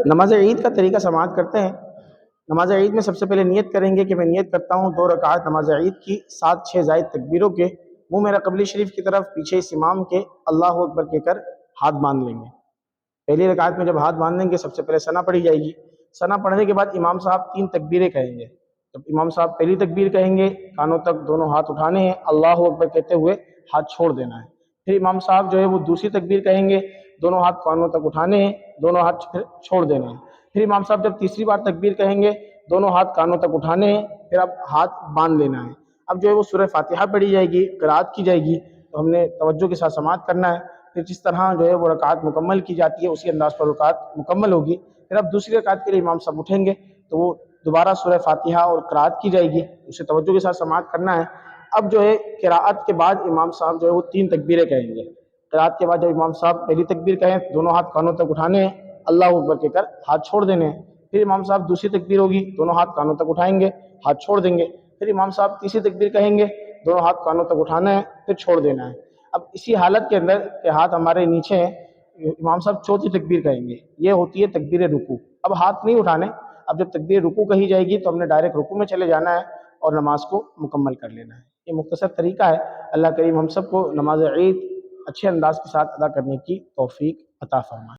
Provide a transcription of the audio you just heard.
نماز عید کا طریقہ سماعت کرتے ہیں۔ نماز عید میں سب سے پہلے نیت کریں گے کہ میں نیت کرتا ہوں 2 رکعت نماز عید کی 7-6 زائد تکبیروں کے، منہ میرا قبلہ شریف کی طرف، پیچھے اس امام کے اللہ اکبر کہہ کر ہاتھ باندھ لیں گے۔ پہلی رکعت میں جب ہاتھ باندھیں گے سب سے پہلے ثنا پڑھی جائے گی۔ ثنا پڑھنے کے بعد امام صاحب 3 تکبیریں کہیں گے۔ جب امام صاحب پہلی تکبیر کہیں گے کانوں تک دونوں ہاتھ اٹھانے ہیں، اللہ اکبر کہتے ہوئے ہاتھ چھوڑ دینا ہے۔ پھر امام صاحب جو ہے وہ دوسری تکبیر کہیں گے، دونوں ہاتھ کانوں تک اٹھانے ہیں، دونوں ہاتھ پھر چھوڑ دینے ہیں۔ پھر امام صاحب جب تیسری بار تکبیر کہیں گے، دونوں ہاتھ کانوں تک اٹھانے ہیں، پھر اب ہاتھ باندھ لینا ہے۔ اب جو ہے وہ سورہ فاتحہ پڑھی جائے گی، قرات کی جائے گی، تو ہم نے توجہ کے ساتھ سماعت کرنا ہے۔ پھر جس طرح جو ہے وہ رکعت مکمل کی جاتی ہے اسی انداز پر رکعت مکمل ہوگی۔ پھر اب دوسری رکعت کے لیے امام صاحب اٹھیں گے تو وہ دوبارہ سورہ فاتحہ اور قرات کی جائے گی، اسے توجہ کے ساتھ سماعت کرنا ہے۔ اب جو ہے قراءت کے بعد امام صاحب جو ہے وہ 3 تکبیریں کہیں گے۔ قرات کے بعد جب امام صاحب پہلی تکبیر کہیں، دونوں ہاتھ کانوں تک اٹھانے ہیں، اللہ اکبر کہہ کر ہاتھ چھوڑ دینے ہیں۔ پھر امام صاحب دوسری تکبیر ہوگی، دونوں ہاتھ کانوں تک اٹھائیں گے، ہاتھ چھوڑ دیں گے۔ پھر امام صاحب تیسری تکبیر کہیں گے، دونوں ہاتھ کانوں تک اٹھانا ہے، پھر چھوڑ دینا ہے۔ اب اسی حالت کے اندر کہ ہاتھ ہمارے نیچے ہیں، امام صاحب چوتھی تکبیر کہیں گے، یہ ہوتی ہے تکبیر رکوع۔ اب ہاتھ نہیں اٹھانے، اب جب تکبیر رکوع کہی جائے گی تو ہم نے ڈائریکٹ رکوع میں چلے جانا ہے اور نماز کو مکمل کر لینا ہے۔ یہ مختصر طریقہ ہے۔ اللہ کریم ہم سب کو نماز عید اچھے انداز کے ساتھ ادا کرنے کی توفیق عطا فرمائے۔